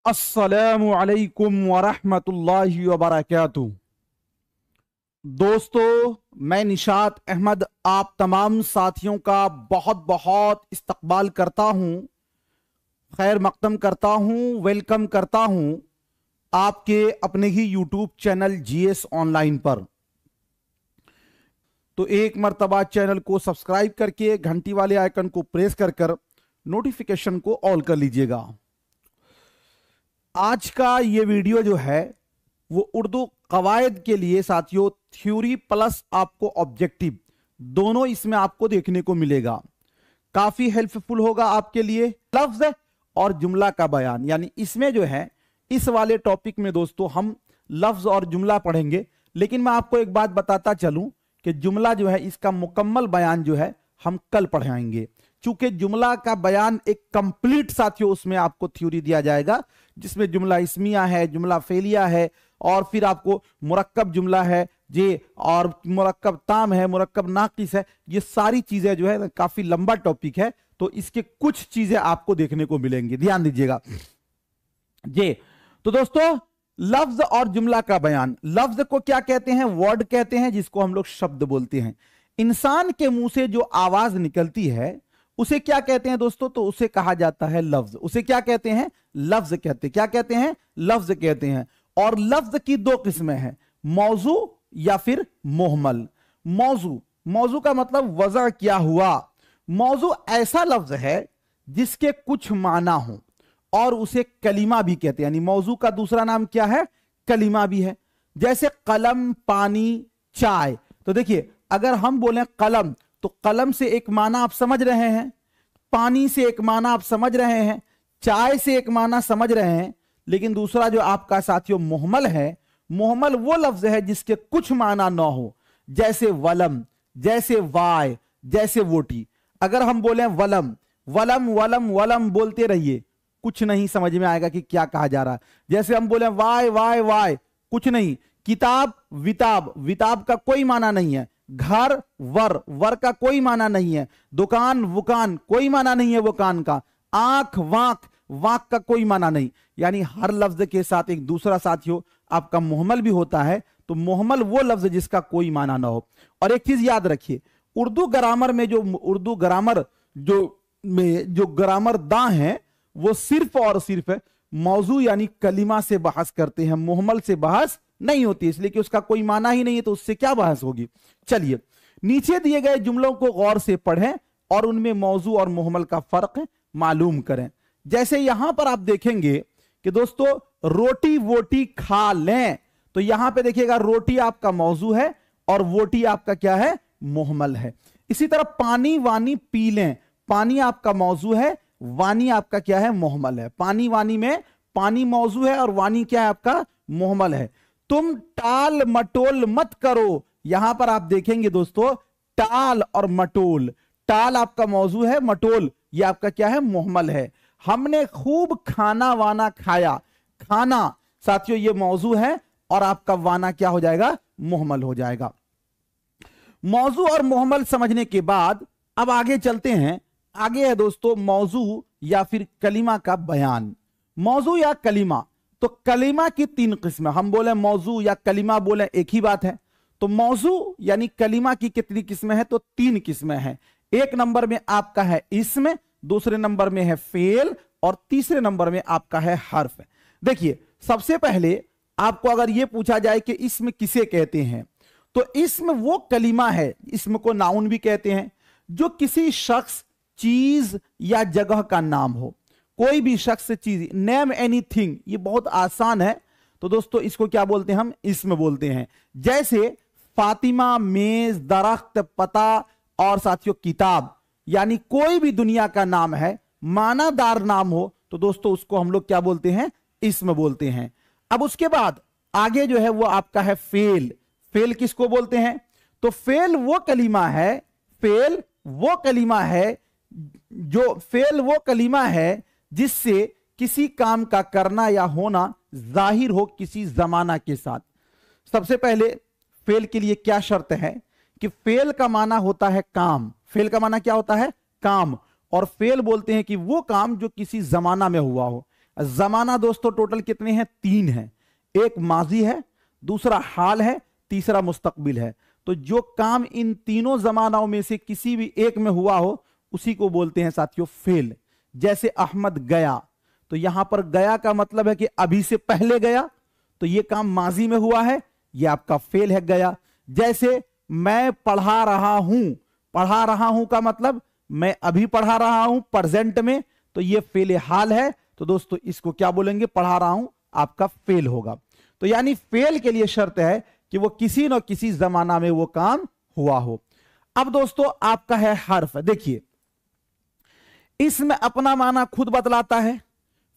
अस्सलामु अलैकुम वरहमतुल्लाहि वबरकातुहू। दोस्तों, मैं निशात अहमद आप तमाम साथियों का बहुत बहुत इस्तकबाल करता हूं, खैर मकदम करता हूं, वेलकम करता हूं आपके अपने ही यूट्यूब चैनल जीएस ऑनलाइन पर। तो एक मर्तबा चैनल को सब्सक्राइब करके घंटी वाले आइकन को प्रेस कर नोटिफिकेशन को ऑल कर लीजिएगा। आज का ये वीडियो जो है वो उर्दू कवायद के लिए साथियों, थ्योरी प्लस आपको ऑब्जेक्टिव दोनों इसमें आपको देखने को मिलेगा। काफी हेल्पफुल होगा आपके लिए। लफ्ज और जुमला का बयान, यानी इसमें जो है इस वाले टॉपिक में दोस्तों हम लफ्ज और जुमला पढ़ेंगे। लेकिन मैं आपको एक बात बताता चलूं कि जुमला जो है इसका मुकम्मल बयान जो है हम कल पढ़ाएंगे, चूंकि जुमला का बयान एक कंप्लीट साथियों उसमें आपको थ्योरी दिया जाएगा, जिसमें जुमला इस्मिया है, जुमला फेलिया है, और फिर आपको मुरक्कब जुमला है जे, और मुरक्कब ताम है, मुरक्कब नाकिस है। ये सारी चीजें जो है काफी लंबा टॉपिक है, तो इसके कुछ चीजें आपको देखने को मिलेंगी, ध्यान दीजिएगा जी। तो दोस्तों, लफ्ज और जुमला का बयान। लफ्ज को क्या कहते हैं? वर्ड कहते हैं, जिसको हम लोग शब्द बोलते हैं। इंसान के मुंह से जो आवाज निकलती है उसे क्या कहते हैं दोस्तों? तो उसे कहा जाता है लफ्ज। उसे क्या कहते हैं? लफ्ज कहते हैं। क्या कहते हैं? लफ्ज कहते हैं। और लफ्ज की दो किस्में हैं, मौजू या फिर मोहमल। मौजू का मतलब वजह क्या हुआ। मौजू ऐसा लफ्ज है जिसके कुछ माना हो, और उसे कलीमा भी कहते हैं। यानी मौजू का दूसरा नाम क्या है? कलीमा भी है। जैसे कलम, पानी, चाय। तो देखिए, अगर हम बोलें कलम, तो कलम से एक माना आप समझ रहे हैं, पानी से एक माना आप समझ रहे हैं, चाय से एक माना समझ रहे हैं। लेकिन दूसरा जो आपका साथियों मोहमल है, मोहमल वो लफ्ज है जिसके कुछ माना ना हो, जैसे वलम, जैसे वाय, जैसे वोटी। अगर हम बोले वलम, वलम वलम वलम बोलते रहिए, कुछ नहीं समझ में आएगा कि क्या कहा जा रहा है। जैसे हम बोले वाय वाय वाय, कुछ नहीं। किताब, विताब, विताब का कोई माना नहीं है। घर, वर, वर का कोई माना नहीं है। दुकान, वुकान, कोई माना नहीं है वुकान का। आंख, वाक, वाक का कोई माना नहीं। यानी हर लफ्ज के साथ एक दूसरा साथियों आपका मोहमल भी होता है। तो मोहमल वो लफ्ज जिसका कोई माना ना हो। और एक चीज याद रखिए, उर्दू ग्रामर में उर्दू ग्रामर जो ग्रामर दां है, वो सिर्फ और सिर्फ मौजू यानी कलिमा से बहस करते हैं, मोहमल से बहस नहीं होती, इसलिए कि उसका कोई माना ही नहीं है, तो उससे क्या बहस होगी। चलिए, नीचे दिए गए जुमलों को गौर से पढ़ें और उनमें मौजू और मोहमल का फर्क मालूम करें। जैसे यहां पर आप देखेंगे कि दोस्तों, रोटी वोटी खा लें, तो यहां पे देखिएगा रोटी आपका मौजू है और वोटी आपका क्या है? मोहमल है। इसी तरह पानी वानी पी लें, पानी आपका मौजू है, वानी आपका क्या है? मोहमल है। पानी वानी में पानी मौजू है और वानी क्या है? आपका मोहमल है। तुम टाल मटोल मत करो, यहां पर आप देखेंगे दोस्तों टाल और मटोल। टाल आपका मौजू है, मटोल ये आपका क्या है? मोहमल है। हमने खूब खाना वाना खाया, खाना साथियों ये मौजू है और आपका वाना क्या हो जाएगा? मोहमल हो जाएगा। मौजू और मोहमल समझने के बाद अब आगे चलते हैं। आगे है दोस्तों मौजू या फिर कलीमा का बयान। मौजू या कलीमा, तो कलीमा की तीन किस्में। हम बोले मौजू या कलीमा बोले एक ही बात है। तो मौजू यानी कलीमा की कितनी किस्में हैं? तो तीन किस्में हैं। एक नंबर में आपका है इस्म, दूसरे नंबर में है फेल, और तीसरे नंबर में आपका है हर्फ। देखिए, सबसे पहले आपको अगर यह पूछा जाए कि इस्म किसे कहते हैं, तो इस्म वो कलीमा है, इस्म को नाउन भी कहते हैं, जो किसी शख्स, चीज या जगह का नाम हो। कोई भी शख्स, चीज, नेम एनीथिंग, ये बहुत आसान है। तो दोस्तों इसको क्या बोलते हैं? हम इस्म बोलते हैं। जैसे फातिमा, मेज, दरख्त, पता और साथियों किताब, यानी कोई भी दुनिया का नाम है, मानादार नाम हो, तो दोस्तों उसको हम लोग क्या बोलते हैं? इस्म बोलते हैं। अब उसके बाद आगे जो है वो आपका है फेल। फेल किसको बोलते हैं? तो फेल वो कलीमा है, फेल वो कलीमा है जिससे किसी काम का करना या होना जाहिर हो किसी जमाना के साथ। सबसे पहले फेल के लिए क्या शर्त है कि फेल का माना होता है काम। फेल का माना क्या होता है? काम। और फेल बोलते हैं कि वो काम जो किसी जमाना में हुआ हो। जमाना दोस्तों टोटल कितने हैं? 3 हैं। एक माजी है, दूसरा हाल है, तीसरा मुस्तकबिल है। तो जो काम इन तीनों जमानाओं में से किसी भी एक में हुआ हो उसी को बोलते हैं साथियों फेल। जैसे अहमद गया, तो यहां पर गया का मतलब है कि अभी से पहले गया, तो यह काम माजी में हुआ है, यह आपका फेल है गया। जैसे मैं पढ़ा रहा हूं का मतलब मैं अभी पढ़ा रहा हूं प्रेजेंट में, तो यह फेल हाल है। तो दोस्तों इसको क्या बोलेंगे? पढ़ा रहा हूं, आपका फेल होगा। तो यानी फेल के लिए शर्त है कि वो किसी न किसी जमाना में वो काम हुआ हो। अब दोस्तों आपका है हर्फ। देखिए इसमें अपना माना खुद बतलाता है,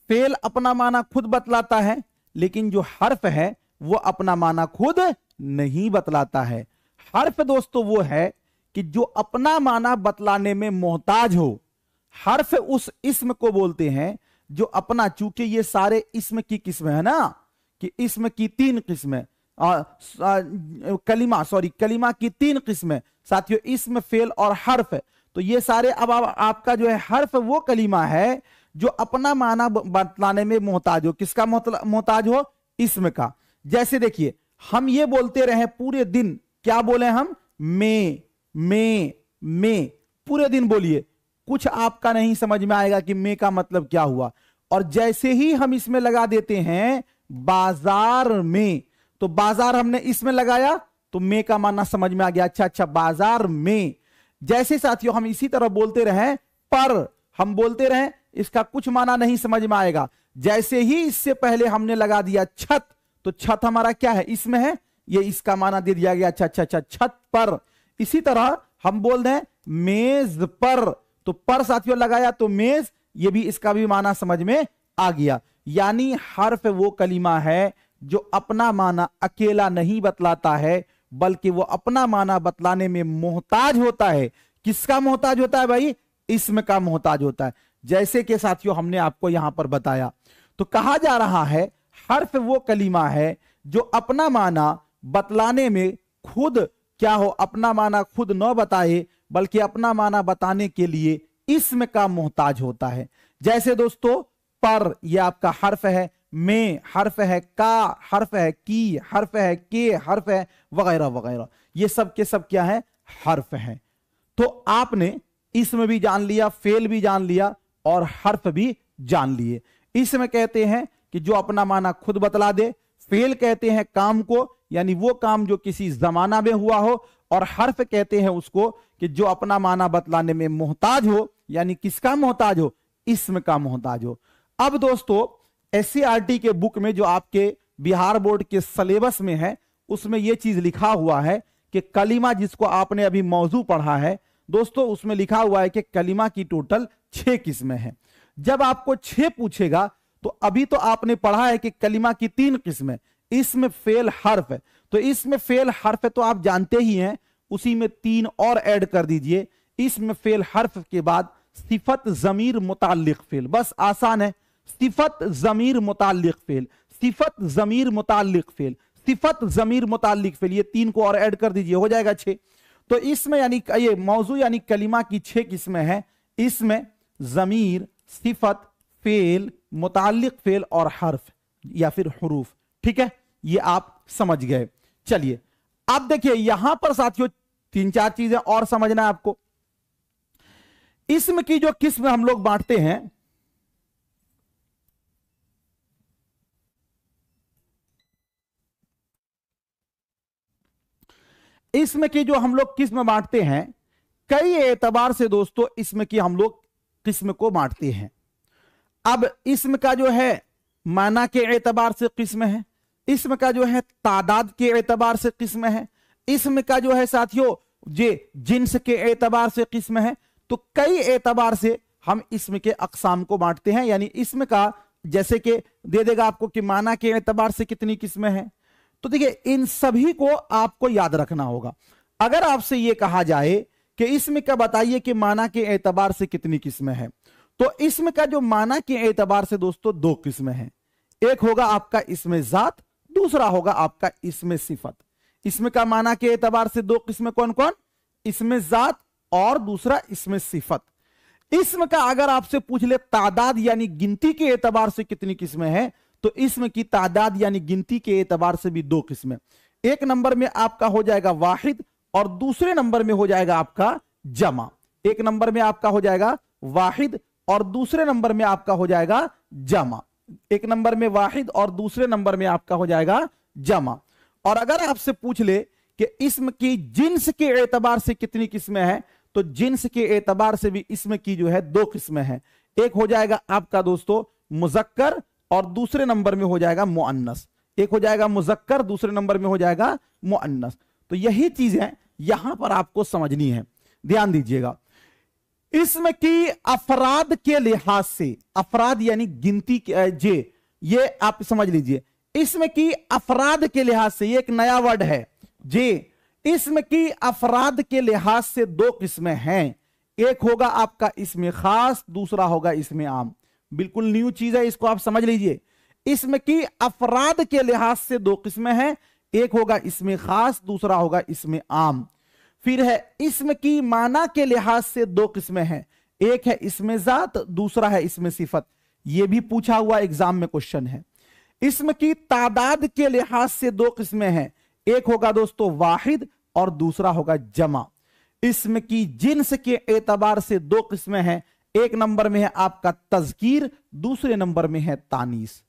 फेल अपना माना खुद बतलाता है, लेकिन जो हर्फ है वो अपना माना खुद नहीं बतलाता है। हर्फ दोस्तों वो है कि जो अपना माना बतलाने में मोहताज हो। हर्फ उस इस्म को बोलते हैं जो अपना, चूंकि ये सारे इस्म की किस्में है ना, कि इस्म की 3 किस्में, कलिमा की 3 किस्में साथियों, इस्म फेल और हर्फ। तो ये सारे अब आपका जो है हर्फ वो कलिमा है जो अपना माना बतलाने में मोहताज हो। किसका मोहताज हो? इस्म का। जैसे देखिए हम ये बोलते रहे पूरे दिन, क्या बोले हम? मैं पूरे दिन बोलिए, कुछ आपका नहीं समझ में आएगा कि मैं का मतलब क्या हुआ। और जैसे ही हम इसमें लगा देते हैं बाजार में, तो बाजार हमने इसमें लगाया तो मैं का माना समझ में आ गया, अच्छा बाजार में। जैसे साथियों हम इसी तरह बोलते रहे पर, हम बोलते रहे इसका कुछ माना नहीं समझ में आएगा। जैसे ही इससे पहले हमने लगा दिया छत, तो छत हमारा क्या है? इसमें है, ये इसका माना दे दिया गया अच्छा छत पर। इसी तरह हम बोल दें मेज पर, तो पर साथियों लगाया तो मेज, ये भी इसका भी माना समझ में आ गया। यानी हर्फ वो कलिमा है जो अपना माना अकेला नहीं बतलाता है, बल्कि वो अपना माना बतलाने में मोहताज होता है। किसका मोहताज होता है भाई? इस्म का मोहताज होता है। जैसे कि साथियों हमने आपको यहां पर बताया, तो कहा जा रहा है हर्फ वो कलिमा है जो अपना माना बतलाने में खुद क्या हो, अपना माना खुद न बताए, बल्कि अपना माना बताने के लिए इस्म का मोहताज होता है। जैसे दोस्तों पर, यह आपका हर्फ है, में हर्फ है, का हर्फ है, की हर्फ है, के हर्फ है, वगैरह वगैरह, ये सब के सब क्या है? हर्फ है। तो आपने इसमें भी जान लिया, फेल भी जान लिया और हर्फ भी जान लिए। इसमें कहते हैं कि जो अपना माना खुद बतला दे, फेल कहते हैं काम को, यानी वो काम जो किसी जमाना में हुआ हो, और हर्फ कहते हैं उसको कि जो अपना माना बतलाने में मोहताज हो, यानी किसका मोहताज हो? इस्म का मोहताज हो। अब दोस्तों एससीईआरटी के बुक में जो आपके बिहार बोर्ड के सिलेबस में है, उसमें यह चीज लिखा हुआ है कि कलिमा, जिसको आपने अभी मौजू पढ़ा है दोस्तों, उसमें लिखा हुआ है कि कलिमा की टोटल 6 किस्में हैं। जब आपको 6 पूछेगा तो अभी तो आपने पढ़ा है कि कलिमा की 3 किस्में, इसमें फेल हर्फ है, तो इसमें फेल हर्फ है तो आप जानते ही हैं, उसी में 3 और ऐड कर दीजिए। इसमें फेल हर्फ के बाद सिफत जमीर मुताल्लिक फेल, बस आसान है। सिफत जमीर मुताल्लिक फेल, सिफत जमीर मुताल्लिक फेल, सिफत जमीर मुताल्लिक फेल, ये 3 को और ऐड कर दीजिए, हो जाएगा 6। तो इसमें यानी ये मौजू यानी कलिमा की 6 किस्में हैं। इसमें जमीर, सिफत, फेल, मुताल्लिक फेल और हर्फ या फिर हुरूफ। ठीक है, ये आप समझ गए। चलिए अब देखिए यहां पर साथियों 3-4 चीजें और समझना है आपको। इसम की जो किस्म हम लोग बांटते हैं, इसम की जो हम लोग किस्म बांटते हैं, कई एतबार से दोस्तों इसम की हम लोग किस्म को बांटते हैं। अब इसम का जो है माना के एतबार से किस्म है, इसम का जो है तादाद के एतबार से किस्म है, इसम का जो है साथियों जिन्स के एतबार से किस्म है। तो कई एतबार से हम इसम के अकसाम को बांटते हैं। यानी इसम का जैसे कि दे देगा आपको कि माना के एतबार से कितनी किस्में हैं। तो देखिए इन सभी को आपको याद रखना होगा। अगर आपसे यह कहा जाए कि इसम का बताइए कि माना के एतबार से कितनी किस्में हैं, तो इसम का जो माना के एतबार से दोस्तों 2 किस्में हैं। एक होगा आपका इसमें जात, दूसरा होगा आपका इसमें सिफत। इसमें का माना के एतबार से 2 किस्में कौन कौन? इसमें जात और दूसरा इसमें सिफत। इसम का अगर आपसे पूछ ले तादाद यानी गिनती के एतबार से कितनी किस्में हैं, तो इसम की तादाद यानी गिनती के एतबार से भी 2 किस्में। एक नंबर में आपका हो जाएगा वाहिद और दूसरे नंबर में हो जाएगा आपका जमा। एक नंबर में आपका हो जाएगा वाहिद और दूसरे नंबर में आपका हो जाएगा जमा। एक नंबर में वाहिद और दूसरे नंबर में आपका हो जाएगा जमा। और अगर आपसे पूछ ले कि इसम की जिन्स के एतबार से कितनी किस्में हैं, तो जिन्स के एतबार से भी इसम की जो है 2 किस्में हैं। एक हो जाएगा आपका दोस्तों मुजक्कर और दूसरे नंबर में हो जाएगा मुअन्नस। एक हो जाएगा मुजक्कर, दूसरे नंबर में हो जाएगा मुअन्नस। तो यही चीजें यहां पर आपको समझनी है, ध्यान दीजिएगा। इसम की अफराद के लिहाज से, अफराद यानी गिनती जे, ये आप समझ लीजिए। इसम की अफराद के लिहाज से, ये एक नया वर्ड है जे। इसम की अफराद के लिहाज से 2 किस्में हैं। एक होगा आपका इसमें खास, दूसरा होगा इसमें आम। बिल्कुल न्यू चीज है, इसको आप समझ लीजिए। इसम की अफराद के लिहाज से 2 किस्में हैं। एक होगा इसमें खास, दूसरा होगा इसमें आम। फिर है इसम की माना के लिहाज से 2 किस्में हैं। एक है इसमें जात, दूसरा है इसमें सिफत। यह भी पूछा हुआ एग्जाम में क्वेश्चन है। इसम की तादाद के लिहाज से 2 किस्में हैं। एक होगा दोस्तों वाहिद और दूसरा होगा जमा। इसम की जिन्स के एतबार से 2 किस्में हैं। एक नंबर में है आपका तज़कीर, दूसरे नंबर में है तानीस।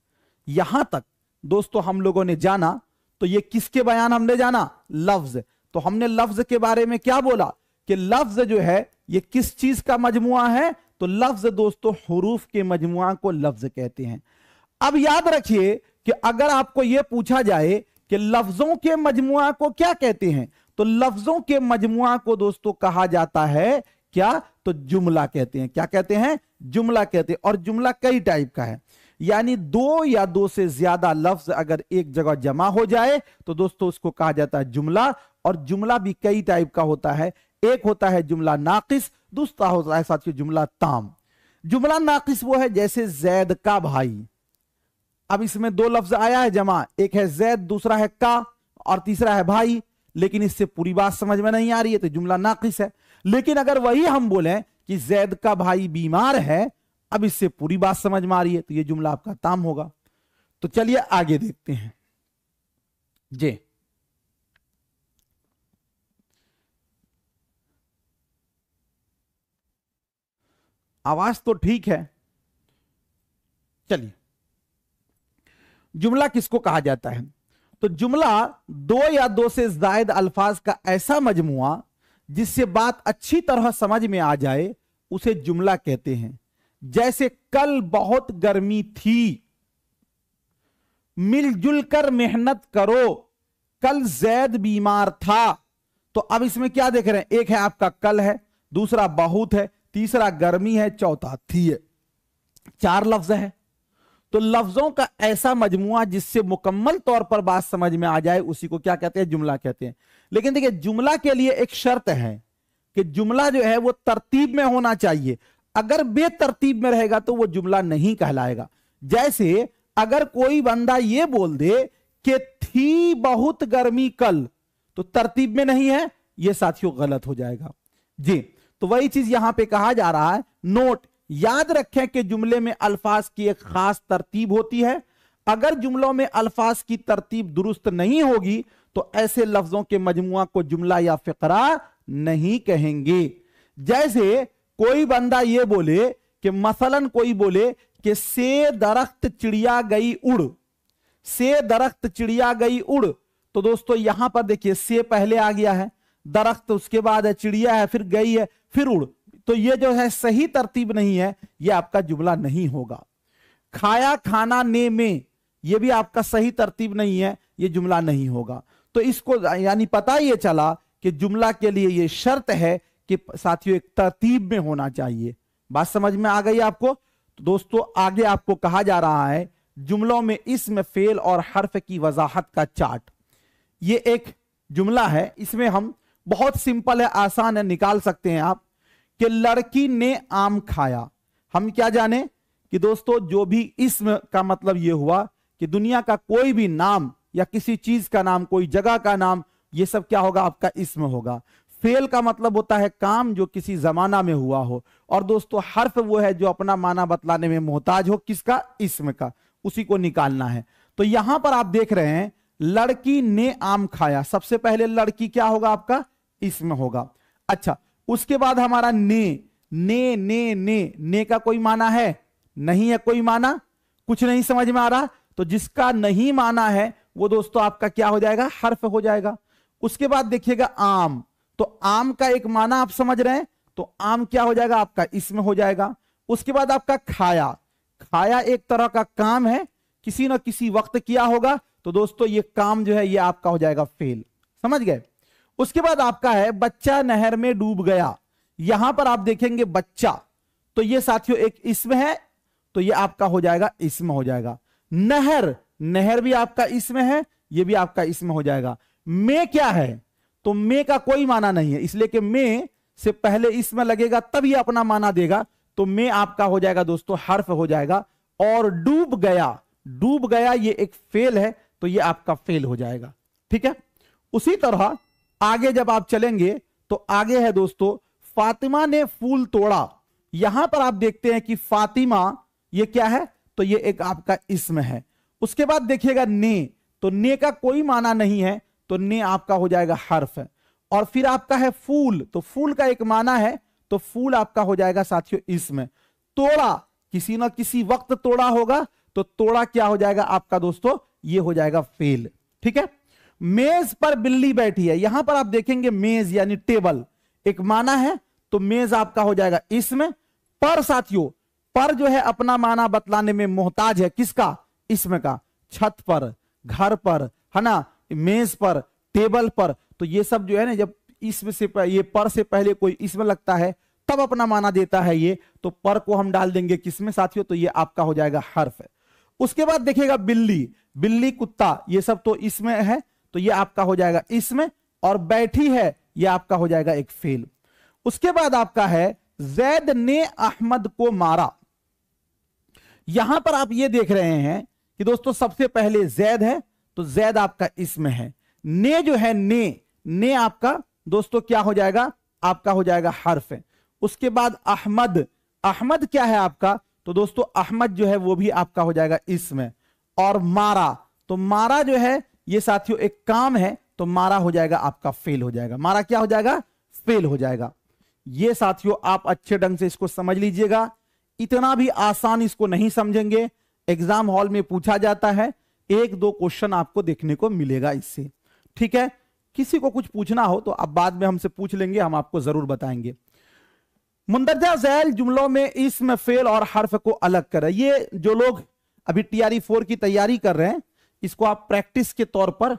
यहां तक दोस्तों हम लोगों ने जाना, तो ये किसके बयान हमने जाना? लफ्ज। तो हमने लफ्ज के बारे में क्या बोला कि लफ्ज जो है ये किस चीज का मजमुआ है? तो लफ्ज दोस्तों हुरूफ के मजमुआ को लफ्ज कहते हैं। अब याद रखिए कि अगर आपको यह पूछा जाए कि लफ्जों के मजमुआ को क्या कहते हैं, तो लफ्जों के मजमुआ को दोस्तों कहा जाता है क्या? तो जुमला कहते हैं। क्या कहते हैं? जुमला कहते हैं। और जुमला कई टाइप का है, यानी 2 या 2 से ज्यादा लफ्ज अगर एक जगह जमा हो जाए तो दोस्तों उसको कहा जाता है जुमला। और जुमला भी कई टाइप का होता है। एक होता है जुमला नाकिस, दूसरा होता है साथियों जुमला ताम। जुमला नाकिस वो है जैसे जैद का भाई। अब इसमें 2 लफ्ज आया है जमा, एक है जैद, दूसरा है का और तीसरा है भाई, लेकिन इससे पूरी बात समझ में नहीं आ रही है तो जुमला नाकिस है। लेकिन अगर वही हम बोले कि जैद का भाई बीमार है, अब इससे पूरी बात समझ में आ रही है, तो यह जुमला आपका ताम होगा। तो चलिए आगे देखते हैं जी। आवाज तो ठीक है। चलिए, जुमला किसको कहा जाता है? तो जुमला 2 या 2 से ज्यादा अल्फाज का ऐसा मजमुआ जिससे बात अच्छी तरह समझ में आ जाए उसे जुमला कहते हैं। जैसे कल बहुत गर्मी थी, मिलजुल कर मेहनत करो, कल जैद बीमार था। तो अब इसमें क्या देख रहे हैं? एक है आपका कल है, दूसरा बहुत है, तीसरा गर्मी है, चौथा थी है। 4 लफ्ज है। तो लफ्जों का ऐसा मजमुआ जिससे मुकम्मल तौर पर बात समझ में आ जाए उसी को क्या कहते हैं? जुमला कहते हैं। लेकिन देखिए जुमला के लिए एक शर्त है कि जुमला जो है वो तरतीब में होना चाहिए। अगर बेतरतीब में रहेगा तो वो जुमला नहीं कहलाएगा। जैसे अगर कोई बंदा ये बोल दे कि थी बहुत गर्मी कल, तो तरतीब में नहीं है, ये साथियों गलत हो जाएगा जी। तो वही चीज यहां पे कहा जा रहा है। नोट, याद रखें कि जुमले में अल्फाज की एक खास तरतीब होती है। अगर जुमलों में अल्फाज की तरतीब दुरुस्त नहीं होगी तो ऐसे लफ्जों के मजमुआ को जुमला या फिकरा नहीं कहेंगे। जैसे कोई बंदा ये बोले कि मसलन कोई बोले कि से दरख्त चिड़िया गई उड़, से दरख्त चिड़िया गई उड़। तो दोस्तों यहां पर देखिए से पहले आ गया है, दरख्त उसके बाद है, चिड़िया है, फिर गई है, फिर उड़। तो ये जो है सही तरतीब नहीं है, ये आपका जुमला नहीं होगा। खाया खाना ने में, ये भी आपका सही तरतीब नहीं है, ये जुमला नहीं होगा। तो इसको यानी पता ये चला कि जुमला के लिए ये शर्त है कि साथियों एक तरतीब में होना चाहिए। बात समझ में आ गई आपको? तो दोस्तों आगे आपको कहा जा रहा है जुमलों में इस्म, फेल और हर्फ की वजाहत का चार्ट। ये एक जुमला है, इसमें हम बहुत सिंपल है, आसान है, निकाल सकते हैं आप कि लड़की ने आम खाया। हम क्या जाने कि दोस्तों जो भी इस्म का मतलब यह हुआ कि दुनिया का कोई भी नाम या किसी चीज का नाम, कोई जगह का नाम, ये सब क्या होगा? आपका इस्म होगा। फेल का मतलब होता है काम जो किसी जमाना में हुआ हो, और दोस्तों हर्फ वो है जो अपना माना बतलाने में मोहताज हो, किसका? इस्म का, उसी को निकालना है। तो यहां पर आप देख रहे हैं लड़की ने आम खाया, सबसे पहले लड़की क्या होगा आपका? इस्म होगा। अच्छा, उसके बाद हमारा ने का कोई माना है? नहीं है कोई माना, कुछ नहीं समझ में आ रहा। तो जिसका नहीं माना है वो दोस्तों आपका क्या हो जाएगा? हर्फ हो जाएगा। उसके बाद देखिएगा आम, तो आम का एक माना आप समझ रहे हैं, तो आम क्या हो जाएगा आपका? इसमें हो जाएगा। उसके बाद आपका खाया, खाया एक तरह का काम है, किसी ना किसी वक्त किया होगा, तो दोस्तों ये काम जो है ये आपका हो जाएगा फेल, समझ गए। उसके बाद आपका है बच्चा नहर में डूब गया, यहां पर आप देखेंगे बच्चा, तो ये साथियों एक इसम है, तो ये आपका हो जाएगा इसम हो जाएगा। नहर, नहर भी आपका इसम है, ये भी आपका इसम हो जाएगा। में क्या है? तो में का कोई माना नहीं है, इसलिए कि में से पहले इसमें लगेगा तब ये अपना माना देगा, तो में आपका हो जाएगा दोस्तों हर्फ हो जाएगा। और डूब गया, डूब गया ये एक फेल है, तो ये आपका फेल हो जाएगा, ठीक है। उसी तरह आगे जब आप चलेंगे तो आगे है दोस्तों फातिमा ने फूल तोड़ा, यहां पर आप देखते हैं कि फातिमा ये क्या है? तो ये एक आपका इसम है। उसके बाद देखिएगा ने, तो ने का कोई माना नहीं है, तो ने आपका हो जाएगा हर्फ है। और फिर आपका है फूल, तो फूल का एक माना है, तो फूल आपका हो जाएगा साथियों इसम। तोड़ा, किसी ना किसी वक्त तोड़ा होगा, तो तोड़ा क्या हो जाएगा आपका दोस्तों? ये हो जाएगा फेल, ठीक है। मेज पर बिल्ली बैठी है, यहां पर आप देखेंगे मेज यानी टेबल एक माना है, तो मेज आपका हो जाएगा इसमें। पर साथियों, पर जो है अपना माना बतलाने में मोहताज है, किसका? इसमें का। छत पर, घर पर, है ना, मेज पर, टेबल पर, तो ये सब जो है ना, जब इसमें से ये पर से पहले कोई इसमें लगता है तब अपना माना देता है ये, तो पर को हम डाल देंगे किसमें साथियों? तो ये आपका हो जाएगा हर्फ है। उसके बाद देखिएगा बिल्ली, बिल्ली कुत्ता ये सब तो इसमें है, तो ये आपका हो जाएगा इसमें। और बैठी है ये आपका हो जाएगा एक फेल। उसके बाद आपका है जैद ने अहमद को मारा, यहां पर आप ये देख रहे हैं कि दोस्तों सबसे पहले जैद है, तो जैद आपका इसमें है। ने जो है ने आपका दोस्तों क्या हो जाएगा? आपका हो जाएगा हर्फ है। उसके बाद अहमद, अहमद क्या है आपका? तो दोस्तों अहमद जो है वो भी आपका हो जाएगा इसमें। और मारा, तो मारा जो है ये साथियों एक काम है, तो मारा हो जाएगा आपका फेल हो जाएगा। मारा क्या हो जाएगा? फेल हो जाएगा। ये साथियों आप अच्छे ढंग से इसको समझ लीजिएगा, इतना भी आसान इसको नहीं समझेंगे, एग्जाम हॉल में पूछा जाता है, एक दो क्वेश्चन आपको देखने को मिलेगा इससे, ठीक है। किसी को कुछ पूछना हो तो आप बाद में हमसे पूछ लेंगे, हम आपको जरूर बताएंगे। मुंदरजा झैल जुमलों में इसम, फेल और हर्फ को अलग करें। ये जो लोग अभी TRE 4 की तैयारी कर रहे हैं, इसको आप प्रैक्टिस के तौर पर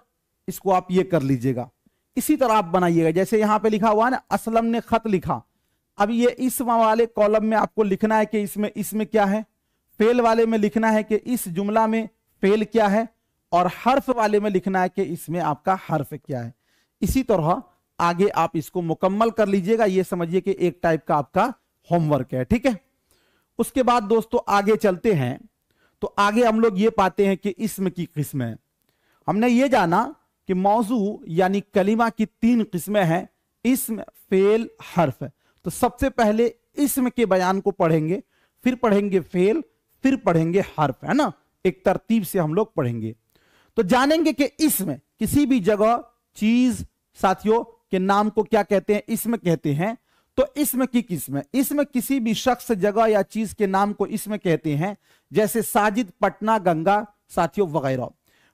इसको आप ये कर लीजिएगा, इसी तरह आप बनाइएगा। जैसे यहां पे लिखा हुआ है ना, असलम ने खत लिखा, अब ये इस वाले कॉलम में आपको लिखना है कि इसमें क्या है, फेल वाले में लिखना है कि इस जुमला में फेल क्या है, और हर्फ वाले में लिखना है कि इसमें आपका हर्फ क्या है। इसी तरह आगे आप इसको मुकम्मल कर लीजिएगा, ये समझिए कि एक टाइप का आपका होमवर्क है, ठीक है। उसके बाद दोस्तों आगे चलते हैं, तो आगे हम लोग ये पाते हैं कि इस्म की किस्में। हमने ये जाना कि मौजू यानी कलिमा की 3 किस्में हैं, इस्म, फेल, हर्फ। तो सबसे पहले इस्म के बयान को पढ़ेंगे, फिर पढ़ेंगे फेल, फिर पढ़ेंगे हर्फ, है ना, एक तरतीब से हम लोग पढ़ेंगे। तो जानेंगे कि इस्म किसी भी जगह चीज साथियों के नाम को क्या कहते हैं? इस्म कहते हैं। तो इस्म की किस्म, इस्म किसी भी शख्स, जगह या चीज के नाम को इस्म कहते हैं, जैसे साजिद, पटना, गंगा साथियों वगैरह।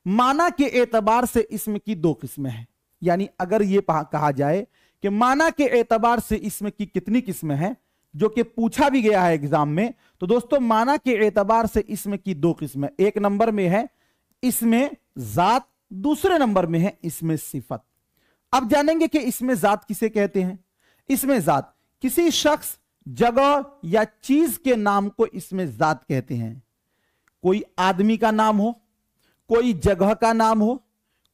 माना के एतबार से इस्म की 2 किस्में हैं, यानी अगर ये कहा जाए कि माना के एतबार से इस्म की कितनी किस्में हैं, जो कि पूछा भी गया है एग्जाम में, तो दोस्तों माना के एतबार से इस्म की 2 किस्में, एक नंबर में है इसमें जात, दूसरे नंबर में है इसमें सिफत। अब जानेंगे कि इसमें जात किसे कहते हैं। इसमें जात किसी शख्स, जगह या चीज के नाम को इसमें जात कहते हैं। कोई आदमी का नाम हो, कोई जगह का नाम हो,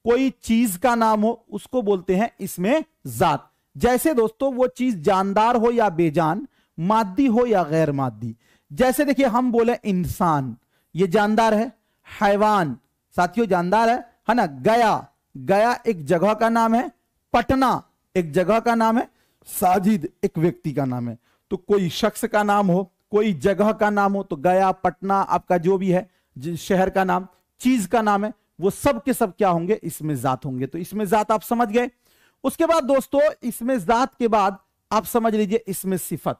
कोई चीज का नाम हो, उसको बोलते हैं इसमें जात। जैसे दोस्तों वो चीज जानदार हो या बेजान, मादी हो या गैर मादी। जैसे देखिए हम बोले इंसान, ये जानदार है। हैवान साथियों जानदार है ना। गया, गया एक जगह का नाम है। पटना एक जगह का नाम है। साजिद एक व्यक्ति का नाम है। तो कोई शख्स का नाम हो, कोई जगह का नाम हो, तो गया, पटना, आपका जो भी है शहर का नाम, चीज का नाम है, वो सब के सब क्या होंगे, इसमें जात होंगे। तो इसमें जात आप समझ गए। उसके बाद दोस्तों इसमें जात के बाद आप समझ लीजिए इसमें सिफत।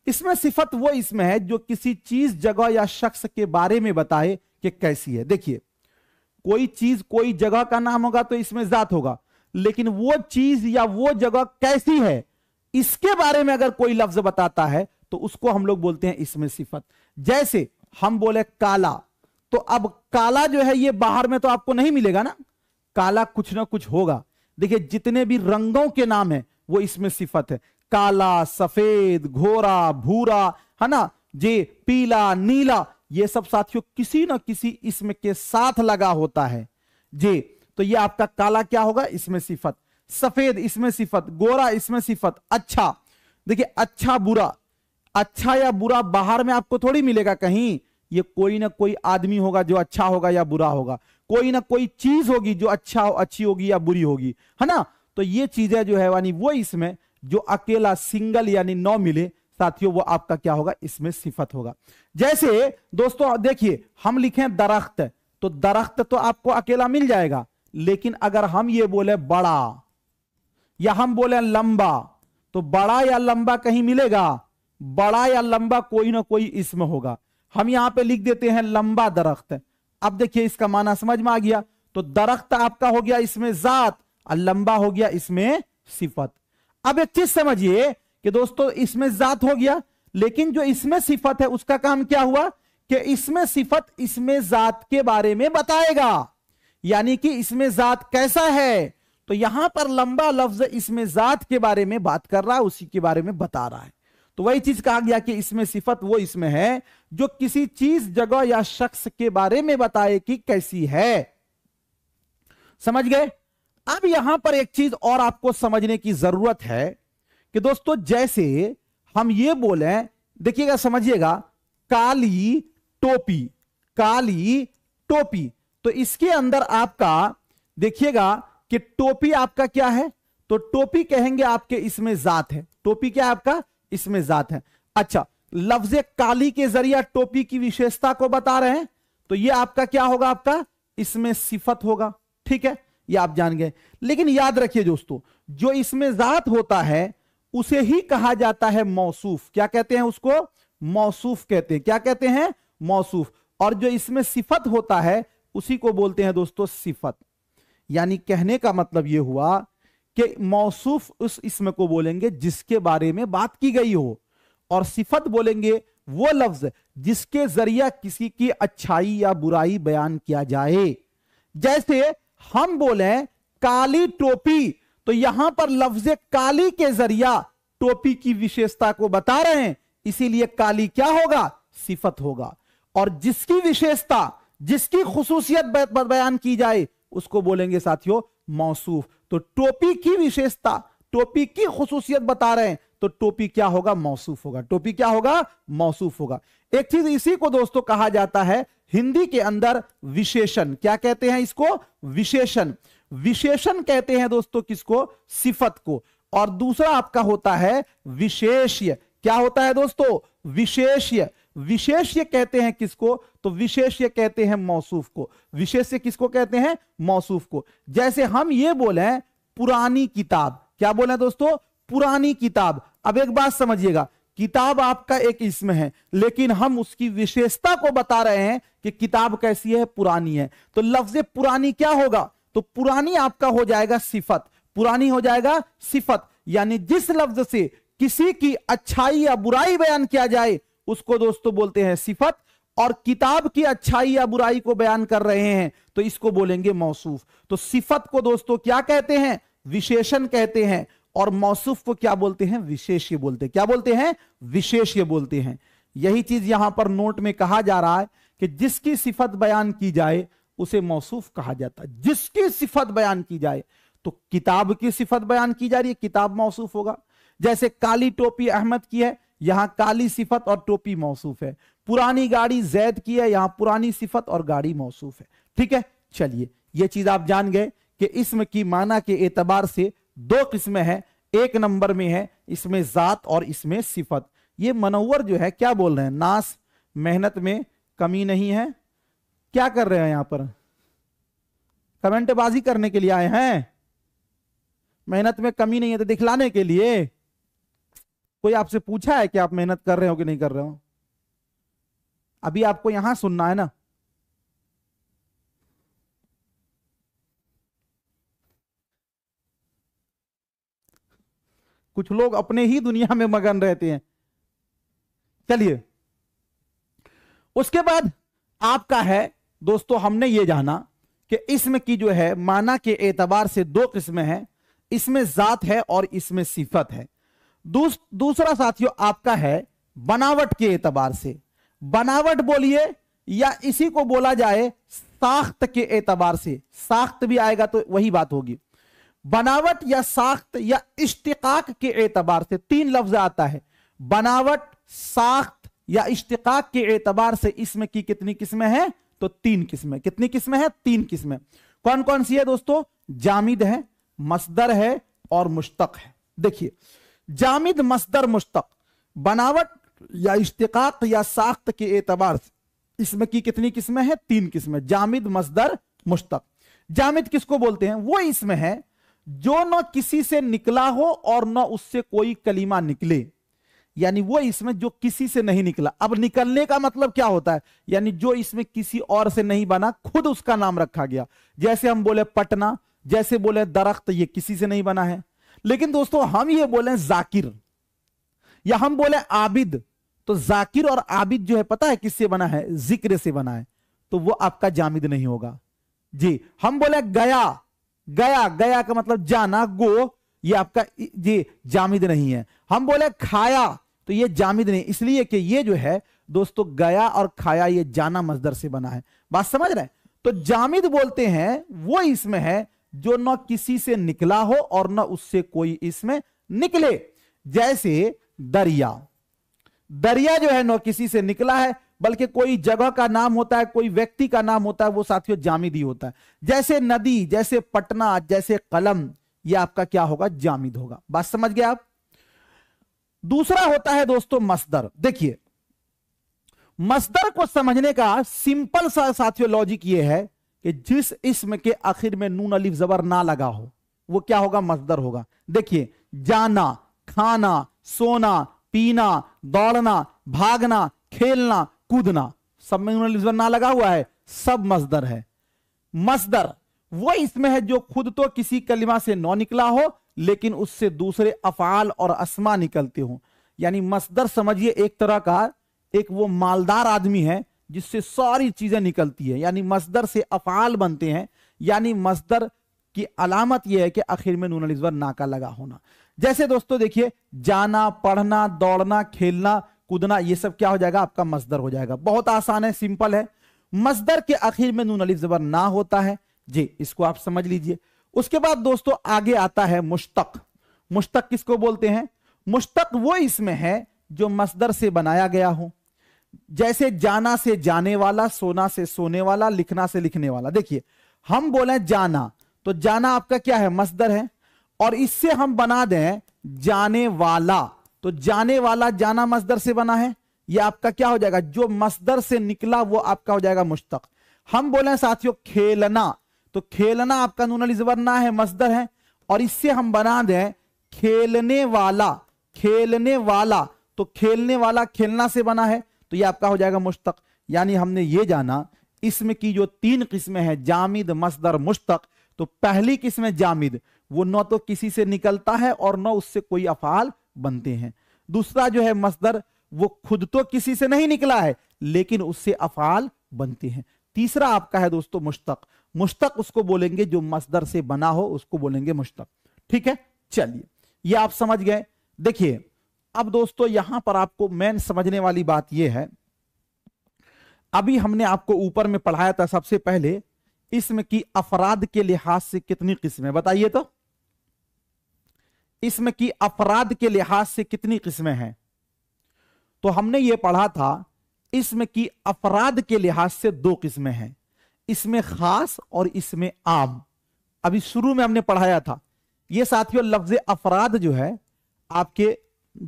इसमें सिफत वो इसमें है जो किसी चीज, जगह या शख्स के बारे में बताए कि कैसी है। देखिए कोई चीज, कोई जगह का नाम होगा तो इसमें जात होगा, लेकिन वो चीज या वो जगह कैसी है इसके बारे में अगर कोई लफ्ज बताता है तो उसको हम लोग बोलते हैं इसमें सिफत। जैसे हम बोले काला, तो अब काला जो है ये बाहर में तो आपको नहीं मिलेगा ना, काला कुछ ना कुछ होगा। देखिए जितने भी रंगों के नाम है वो इसमें सिफत है, काला, सफेद, घोरा, भूरा, है ना जी, पीला, नीला, ये सब साथियों किसी ना किसी इसमें के साथ लगा होता है जी। तो ये आपका काला क्या होगा, इसमें सिफत। सफेद इसमें सिफत, गोरा इसमें सिफत। अच्छा देखिए अच्छा बुरा, अच्छा या बुरा बाहर में आपको थोड़ी मिलेगा कहीं, ये कोई ना कोई आदमी होगा जो अच्छा होगा या बुरा होगा, कोई ना कोई चीज होगी जो अच्छी होगी या बुरी होगी, है ना। तो ये चीजें जो है यानी वो इसमें जो अकेला सिंगल यानी नौ मिले साथियों, वो आपका क्या होगा, इसमें सिफत होगा। जैसे दोस्तों देखिए हम लिखें दरख्त, तो दरख्त तो आपको अकेला मिल जाएगा, लेकिन अगर हम ये बोले बड़ा या हम बोले लंबा, तो बड़ा या लंबा कहीं मिलेगा, बड़ा या लंबा कोई ना कोई इसमें होगा। हम यहां पे लिख देते हैं लंबा दरख्त। अब देखिए इसका माना समझ में आ गया। तो दरख्त आपका हो गया इसमें जात और लंबा हो गया इसमें सिफत। अब एक चीज समझिए कि दोस्तों इसमें जात हो गया, लेकिन जो इसमें सिफत है उसका काम क्या हुआ कि इसमें सिफत इसमें जात के बारे में बताएगा, यानी कि इसमें जात कैसा है। तो यहां पर लंबा लफ्ज इसमें जात के बारे में बात कर रहा है, उसी के बारे में बता रहा है। तो वही चीज कहा गया कि इसमें सिफत वो इसमें है जो किसी चीज, जगह या शख्स के बारे में बताए कि कैसी है। समझ गए। अब यहां पर एक चीज और आपको समझने की जरूरत है कि दोस्तों जैसे हम ये बोले, देखिएगा समझिएगा, काली टोपी, काली टोपी, तो इसके अंदर आपका देखिएगा कि टोपी आपका क्या है, तो टोपी कहेंगे आपके इसमें जात है। टोपी क्या है आपका, इसमें जात है। अच्छा लफ्ज काली के जरिए टोपी की विशेषता को बता रहे हैं, तो ये आपका क्या होगा, आपका इसमें सिफत होगा। ठीक है, ये आप जान गए। लेकिन याद रखिए दोस्तों, जो इसमें जात होता है उसे ही कहा जाता है मौसूफ। क्या कहते हैं उसको, मौसूफ कहते हैं। क्या कहते हैं, मौसूफ। और जो इसमें सिफत होता है उसी को बोलते हैं दोस्तों सिफत। यानी कहने का मतलब यह हुआ कि मौसूफ उस इसम को बोलेंगे जिसके बारे में बात की गई हो, और सिफत बोलेंगे वो लफ्ज जिसके जरिए किसी की अच्छाई या बुराई बयान किया जाए। जैसे हम बोले काली टोपी, तो यहां पर लफ्ज काली के जरिया टोपी की विशेषता को बता रहे हैं, इसीलिए काली क्या होगा, सिफत होगा। और जिसकी विशेषता, जिसकी खुसूसियत बयान की जाए उसको बोलेंगे साथियों मौसूफ। तो टोपी की विशेषता, टोपी की खुसूसियत बता रहे हैं, तो टोपी क्या होगा, मौसूफ होगा। टोपी क्या होगा, मौसूफ होगा। एक चीज इसी को दोस्तों कहा जाता है हिंदी के अंदर विशेषण। क्या कहते हैं इसको, विशेषण। विशेषण कहते हैं दोस्तों किसको, सिफत को। और दूसरा आपका होता है विशेष्य। क्या होता है दोस्तों, विशेष्य। विशेष्य कहते हैं किसको, तो विशेष्य कहते हैं मौसूफ को। विशेष्य किसको कहते हैं, मौसूफ को। जैसे हम ये बोले पुरानी किताब, क्या बोले दोस्तों, पुरानी किताब। अब एक बात समझिएगा, किताब आपका एक इसम है, लेकिन हम उसकी विशेषता को बता रहे हैं कि किताब कैसी है, पुरानी है। तो लफ्ज पुरानी क्या होगा, तो पुरानी आपका हो जाएगा सिफत। पुरानी हो जाएगा सिफत, यानी जिस लफ्ज से किसी की अच्छाई या बुराई बयान किया जाए उसको दोस्तों बोलते हैं सिफत। और किताब की अच्छाई या बुराई को बयान कर रहे हैं तो इसको बोलेंगे मौसूफ। तो सिफत को दोस्तों क्या कहते हैं, विशेषण कहते हैं। और मौसूफ को क्या बोलते हैं, विशेष्य बोलते हैं। क्या बोलते हैं, विशेष्य बोलते हैं। यही चीज यहां पर नोट में कहा जा रहा है कि जिसकी सिफत बयान की जाए उसे मौसूफ कहा जाता है। जिसकी सिफत बयान की जाए, तो किताब की सिफत बयान की जा रही है, किताब मौसूफ होगा। जैसे काली टोपी अहमद की है, यहां काली सिफत और टोपी मौसूफ है। पुरानी गाड़ी जैद की है, यहां पुरानी सिफत और गाड़ी मौसूफ है। ठीक है, चलिए यह चीज आप जान गए कि इस्म की माना के एतबार से दो किस्में हैं। एक नंबर में है इसमें जात और इसमें सिफत। ये मनव्वर जो है क्या बोल रहे हैं, नास मेहनत में कमी नहीं है। क्या कर रहे हैं यहां पर, कमेंटबाजी करने के लिए आए हैं, मेहनत में कमी नहीं है तो दिखलाने के लिए। कोई आपसे पूछा है कि आप मेहनत कर रहे हो कि नहीं कर रहे हो? अभी आपको यहां सुनना है ना। कुछ लोग अपने ही दुनिया में मगन रहते हैं। चलिए, उसके बाद आपका है दोस्तों, हमने ये जाना कि इसम की जो है माना के एतबार से दो किस्में हैं, इसमें जात है और इसमें सिफत है। दूसरा साथियों आपका है बनावट के एतबार से। बनावट बोलिए या इसी को बोला जाए साख्त के एतबार से, साख्त भी आएगा तो वही बात होगी। बनावट या साख्त या इश्तिकाक के एतबार से, तीन लफ्ज आता है, बनावट, साख्त या इश्तिकाक के एतबार से इसमें की कितनी किस्में हैं? तो तीन किस्में। कितनी किस्में हैं? तीन किस्में। कौन कौन सी है दोस्तों? जामिद है, मसदर है और मुश्तक है। देखिए, जामिद, मसदर, मुश्तक, बनावट या इश्तिकाक या साख्त के एतबार से इसमें की कितनी किस्में हैं? तीन किस्में, जामिद, मसदर, मुश्तक। जामिद किसको बोलते हैं? वो इसमें है जो न किसी से निकला हो और न उससे कोई कलीमा निकले, यानी वो इसमें जो किसी से नहीं निकला। अब निकलने का मतलब क्या होता है? यानी जो इसमें किसी और से नहीं बना, खुद उसका नाम रखा गया। जैसे हम बोले पटना, जैसे बोले दरख्त, ये किसी से नहीं बना है। लेकिन दोस्तों हम ये बोले जाकिर या हम बोले आबिद, तो जाकिर और आबिद जो है पता है किससे बना है? जिक्र से बना है, तो वो आपका जामिद नहीं होगा जी। हम बोले गया, गया, गया का मतलब जाना, गो, ये आपका ये जामिद नहीं है। हम बोले खाया, तो ये जामिद नहीं, इसलिए कि ये जो है दोस्तों गया और खाया ये जाना मजदर से बना है। बात समझ रहे हैं? तो जामिद बोलते हैं वो इसमें है जो न किसी से निकला हो और न उससे कोई इसमें निकले। जैसे दरिया, दरिया जो है न किसी से निकला है, बल्कि कोई जगह का नाम होता है, कोई व्यक्ति का नाम होता है, वो साथियों जामिद ही होता है। जैसे नदी, जैसे पटना, जैसे कलम, ये आपका क्या होगा? जामिद होगा। बात समझ गए आप? दूसरा होता है दोस्तों मसदर। देखिए, मसदर को समझने का सिंपल सा साथियों लॉजिक ये है कि जिस इसम के आखिर में नून अलिफ जबर ना लगा हो वो क्या होगा? मसदर होगा। देखिए, जाना, खाना, सोना, पीना, दौड़ना, भागना, खेलना, कूदना, सब में नून अलिफ जबर ना लगा हुआ है, सब मसदर है। मसदर वो इसमें है जो खुद तो किसी कलिमा से नौ निकला हो लेकिन उससे दूसरे अफआल और अस्मा निकलते हो। यानी मसदर समझिए एक तरह का एक वो मालदार आदमी है जिससे सारी चीजें निकलती है, यानी मसदर से अफआल बनते हैं। यानी मसदर की अलामत यह है कि आखिर में नून अलिफ ज़बर ना का लगा होना। जैसे दोस्तों देखिए, जाना, पढ़ना, दौड़ना, खेलना, कूदना, ये सब क्या हो जाएगा? आपका मसदर हो जाएगा। बहुत आसान है, सिंपल है। मसदर के आखिर में नून अलिफ ज़बर ना होता है जी, इसको आप समझ लीजिए। उसके बाद दोस्तों आगे आता है मुश्तक। मुश्तक किसको बोलते हैं? मुश्तक वो इसमें है जो मसदर से बनाया गया हो। जैसे जाना से जाने वाला, सोना से सोने वाला, लिखना से लिखने वाला। देखिए, हम बोले जाना, तो जाना आपका क्या है? मसदर है। और इससे हम बना दें जाने वाला, तो जाने वाला जाना मसदर से बना है, ये आपका क्या हो जाएगा? जो मसदर से निकला वो आपका हो जाएगा मुश्तक। हम बोले साथियों खेलना, तो खेलना आपका नून अलिफ ज़बर ना है, मसदर है। और इससे हम बना दें खेलने वाला, खेलने वाला, तो खेलने वाला खेलना से बना है, तो ये आपका हो जाएगा मुश्तक। यानी हमने ये जाना इसमें की जो तीन किस्में हैं, जामिद, मसदर, मुश्तक। तो पहली किस्म जामिद, वो न तो किसी से निकलता है और न उससे कोई अफआल बनते हैं। दूसरा जो है मसदर, वो खुद तो किसी से नहीं निकला है लेकिन उससे अफआल बनते हैं। तीसरा आपका है दोस्तों मुश्तक। मुश्तक उसको बोलेंगे जो मसदर से बना हो, उसको बोलेंगे मुश्तक। ठीक है, चलिए ये आप समझ गए। देखिए, अब दोस्तों यहां पर आपको मेन समझने वाली बात यह है, अभी हमने आपको ऊपर में पढ़ाया था सबसे पहले इसम की अफराद के लिहाज से कितनी किस्में, बताइए तो। इसम की अफराद के लिहाज से कितनी किस्में हैं? तो हमने ये पढ़ा था इसम की अफराद के लिहाज से दो किस्में हैं, इसमें खास और इसमें आम। अभी शुरू में हमने पढ़ाया था। ये साथियों लफ्ज अफराद जो है आपके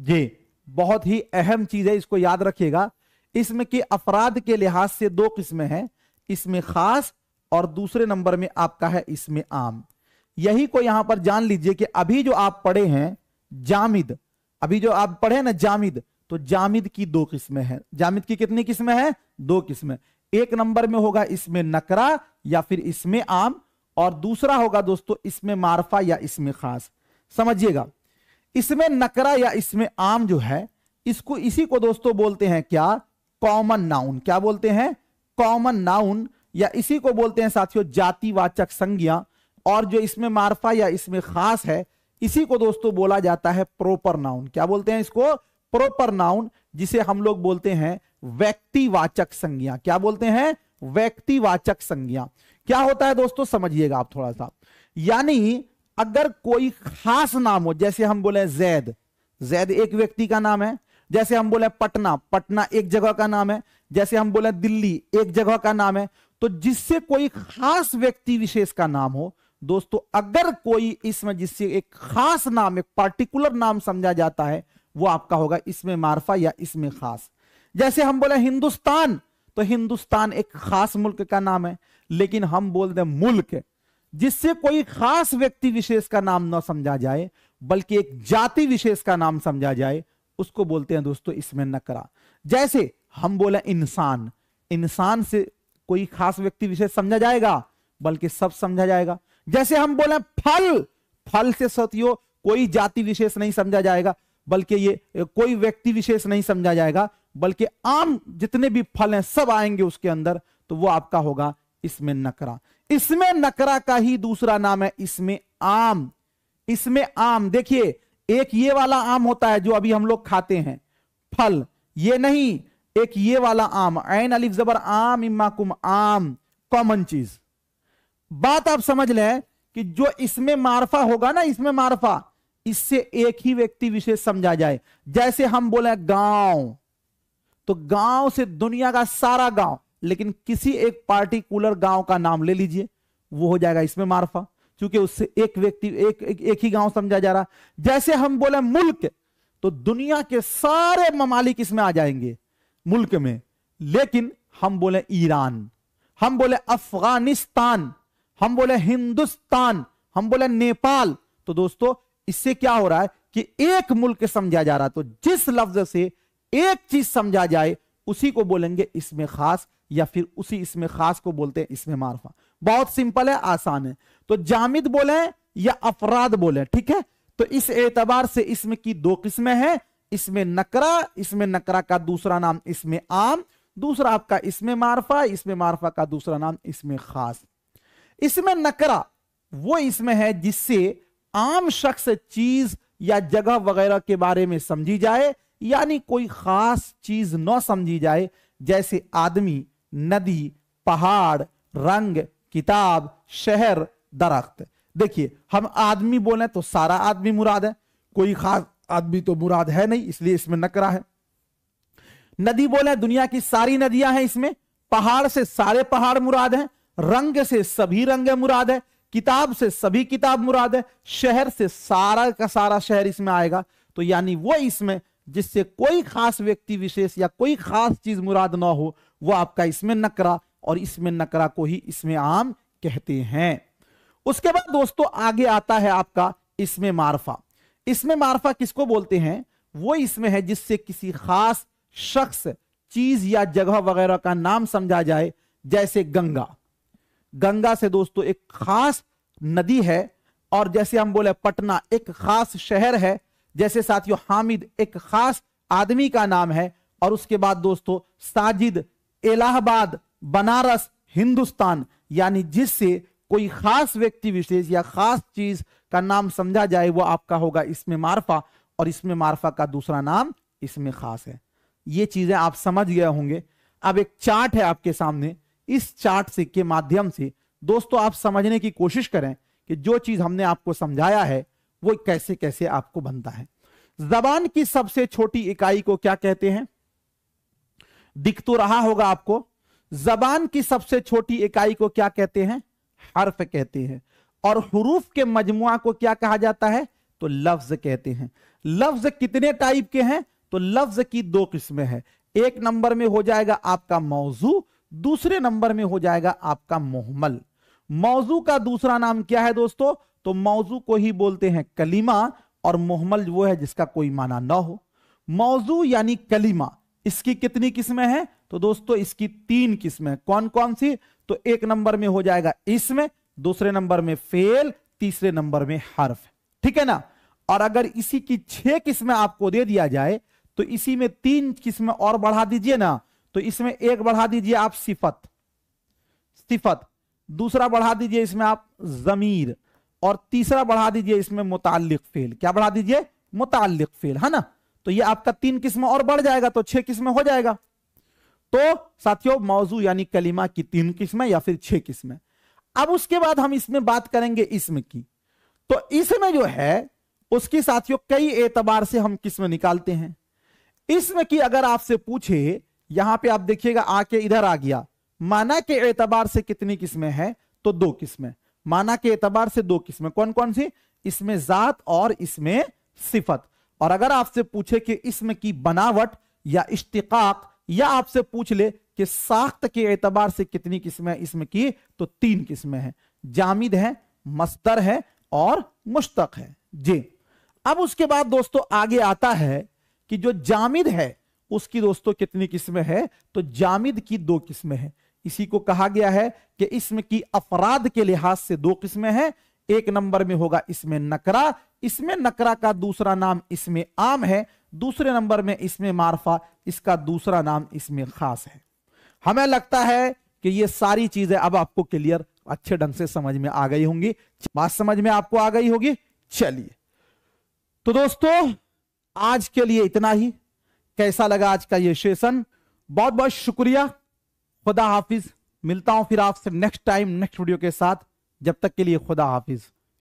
ये बहुत ही अहम चीज है, इसको याद रखिएगा। इसमें के अफराद के लिहाज से दो किस्में हैं, इसमें खास और दूसरे नंबर में आपका है इसमें आम। यही को यहां पर जान लीजिए कि अभी जो आप पढ़े हैं जामिद, अभी जो आप पढ़े ना जामिद, तो जामिद की दो किस्में हैं। जामिद की कितनी किस्में हैं? दो किस्में। एक नंबर में होगा इसमें नकरा या फिर इसमें आम, और दूसरा होगा दोस्तों इसमें मारफा या इसमें खास। समझिएगा, इसमें नकरा या इसमें आम जो है, इसको इसी को दोस्तों बोलते हैं क्या? Common noun. क्या बोलते हैं? कॉमन नाउन, या इसी को बोलते हैं साथियों जातिवाचक संज्ञा। और जो इसमें मारफा या इसमें खास है, इसी को दोस्तों बोला जाता है प्रोपर नाउन। क्या बोलते हैं इसको? प्रोपर नाउन, जिसे हम लोग बोलते हैं व्यक्तिवाचक संज्ञा। क्या बोलते हैं? व्यक्तिवाचक संज्ञा। क्या होता है दोस्तों, समझिएगा आप थोड़ा सा। यानी अगर कोई खास नाम हो, जैसे हम बोले जैद, जैद एक व्यक्ति का नाम है। जैसे हम बोले पटना, पटना एक जगह का नाम है। जैसे हम बोले दिल्ली एक जगह का नाम है। तो जिससे कोई खास व्यक्ति विशेष का नाम हो दोस्तों, अगर कोई इसमें जिससे एक खास नाम, एक पार्टिकुलर नाम समझा जाता है, वो आपका होगा इसमें मारफा या इसमें खास। जैसे हम बोले हिंदुस्तान, तो हिंदुस्तान एक खास मुल्क का नाम है, लेकिन हम बोल दें मुल्क, जिससे कोई खास व्यक्ति विशेष का नाम न समझा जाए बल्कि एक जाति विशेष का नाम समझा जाए, उसको बोलते हैं दोस्तों इसमें नकरा। जैसे हम बोले इंसान, इंसान से कोई खास व्यक्ति विशेष समझा जाएगा बल्कि सब समझा जाएगा। जैसे हम बोले फल, फल से साथियों कोई जाति विशेष नहीं समझा जाएगा बल्कि ये कोई व्यक्ति विशेष नहीं समझा जाएगा, बल्कि आम जितने भी फल हैं सब आएंगे उसके अंदर, तो वो आपका होगा इसमें नकरा। इसमें नकरा का ही दूसरा नाम है इसमें आम। इसमें आम, देखिए एक ये वाला आम होता है जो अभी हम लोग खाते हैं फल, ये नहीं, एक ये वाला आम, ऐन अलिफ जबर आम इम्मा कुम आम, कॉमन चीज। बात आप समझ लें कि जो इसमें मारफा होगा ना, इसमें मारफा, इससे एक ही व्यक्ति विशेष समझा जाए। जैसे हम बोले गांव, तो गांव से दुनिया का सारा गांव, लेकिन किसी एक पार्टिकुलर गांव का नाम ले लीजिए, वो हो जाएगा इसमें मारफा, क्योंकि उससे एक व्यक्ति एक ही गांव समझा जा रहा। जैसे हम बोले मुल्क, तो दुनिया के सारे ममालिक इसमें आ जाएंगे मुल्क में, लेकिन हम बोले ईरान, हम बोले अफगानिस्तान, हम बोले हिंदुस्तान, हम बोले नेपाल, तो दोस्तों इससे क्या हो रहा है कि एक मुल्क समझा जा रहा है। तो जिस लफ्ज से एक चीज समझा जाए उसी को बोलेंगे इसमें खास, या फिर उसी इसमें खास को बोलते हैं इसमें मारफा। बहुत सिंपल है, आसान है। तो जामिद बोले या अफराद बोले, ठीक है। तो इस एतबार से इसमें की दो किस्में हैं, इसमें नकरा, इसमें नकरा का दूसरा नाम इसमें आम, दूसरा आपका इसमें मारफा, इसमें मारफा का दूसरा नाम इसमें खास। इसमें नकरा वो इसमें है जिससे आम शख्स चीज या जगह वगैरह के बारे में समझी जाए, यानी कोई खास चीज न समझी जाए। जैसे आदमी, नदी, पहाड़, रंग, किताब, शहर, दरख्त। देखिए हम आदमी बोले तो सारा आदमी मुराद है, कोई खास आदमी तो मुराद है नहीं, इसलिए इसमें नकरा है। नदी बोले दुनिया की सारी नदियां हैं इसमें, पहाड़ से सारे पहाड़ मुराद हैं, रंग से सभी रंग मुराद है, किताब से सभी किताब मुराद है, शहर से सारा का सारा शहर इसमें आएगा। तो यानी वो इसमें जिससे कोई खास व्यक्ति विशेष या कोई खास चीज मुराद ना हो, वो आपका इसमें नकरा, और इसमें नकरा को ही इसमें आम कहते हैं। उसके बाद दोस्तों आगे आता है आपका इसमें मारफा। इसमें मारफा किसको बोलते हैं? वो इसमें है जिससे किसी खास शख्स, चीज या जगह वगैरह का नाम समझा जाए। जैसे गंगा, गंगा से दोस्तों एक खास नदी है, और जैसे हम बोले पटना एक खास शहर है। जैसे साथियों हामिद एक खास आदमी का नाम है, और उसके बाद दोस्तों साजिद, इलाहाबाद, बनारस, हिंदुस्तान, यानी जिससे कोई खास व्यक्ति विशेष या खास चीज का नाम समझा जाए, वो आपका होगा इसमें मारफा, और इसमें मारफा का दूसरा नाम इसमें खास है। ये चीजें आप समझ गए होंगे। अब एक चार्ट है आपके सामने, इस चार्ट से के माध्यम से दोस्तों आप समझने की कोशिश करें कि जो चीज हमने आपको समझाया है वो कैसे कैसे आपको बनता है। जबान की सबसे छोटी इकाई को क्या कहते हैं? दिख तो रहा होगा आपको। जबान की सबसे छोटी इकाई को क्या कहते हैं? हर्फ कहते हैं। और हुरूफ के मजमुआ को क्या कहा जाता है? तो लफ्ज कहते हैं। लफ्ज कितने टाइप के हैं? तो लफ्ज की दो किस्में हैं। एक नंबर में हो जाएगा आपका मौजू, दूसरे नंबर में हो जाएगा आपका मुहमल। मौजू का दूसरा नाम क्या है दोस्तों? तो मौजू को ही बोलते हैं कलीमा, और मुहमल वो है जिसका कोई माना ना हो। मौजू यानी कलीमा, इसकी कितनी किस्में हैं? तो दोस्तों इसकी 3 किस्में। कौन कौन सी? तो एक नंबर में हो जाएगा इसमें, दूसरे नंबर में फेल, तीसरे नंबर में हर्फ। ठीक है ना? और अगर इसी की 6 किस्में आपको दे दिया जाए तो इसी में 3 किस्में और बढ़ा दीजिए ना, तो इसमें एक बढ़ा दीजिए आप सिफत, दूसरा बढ़ा दीजिए इसमें आप जमीर, और तीसरा बढ़ा दीजिए इसमें मुताल्लिक फेल। क्या बढ़ा दीजिए? मुताल्लिक फेल, है ना? तो ये आपका 3 किस्में और बढ़ जाएगा, तो 6 किस्में हो जाएगा। तो साथियों मौजू यानी कलीमा की 3 किस्में या फिर 6 किस्में। अब उसके बाद हम इसमें बात करेंगे इसम की। तो इसमें जो है उसकी साथियों कई एतबार से हम किस्में निकालते हैं। इसमें की अगर आपसे पूछे, यहां पे आप देखिएगा आके इधर आ गया, माना के एतबार से कितनी किस्में हैं? तो 2 किस्में। माना के एतबार से 2 किस्में। कौन कौन सी? इसमें जात और इसमें सिफत। और अगर आपसे पूछे कि इसमें की बनावट या इश्तिकाक, या आपसे पूछ ले कि साख्त के एतबार से कितनी किस्में इसमें की, तो 3 किस्में हैं। जामिद है, मस्दर है और मुश्तक है जी। अब उसके बाद दोस्तों आगे आता है कि जो जामिद है उसकी दोस्तों कितनी किस्में है? तो जामिद की 2 किस्में हैं। इसी को कहा गया है कि इसमें की अफराद के लिहाज से 2 किस्में हैं। एक नंबर में होगा इसमें नकरा, इसमें नकरा का दूसरा नाम इसमें आम है। दूसरे नंबर में इसमें मारफा, इसका दूसरा नाम इसमें खास है। हमें लगता है कि ये सारी चीजें अब आपको क्लियर अच्छे ढंग से समझ में आ गई होंगी। बात समझ में आपको आ गई होगी। चलिए तो दोस्तों आज के लिए इतना ही। कैसा लगा आज का ये सेशन? बहुत बहुत शुक्रिया। खुदा हाफिज। मिलता हूं फिर आपसे नेक्स्ट टाइम नेक्स्ट वीडियो के साथ। जब तक के लिए खुदा हाफिज।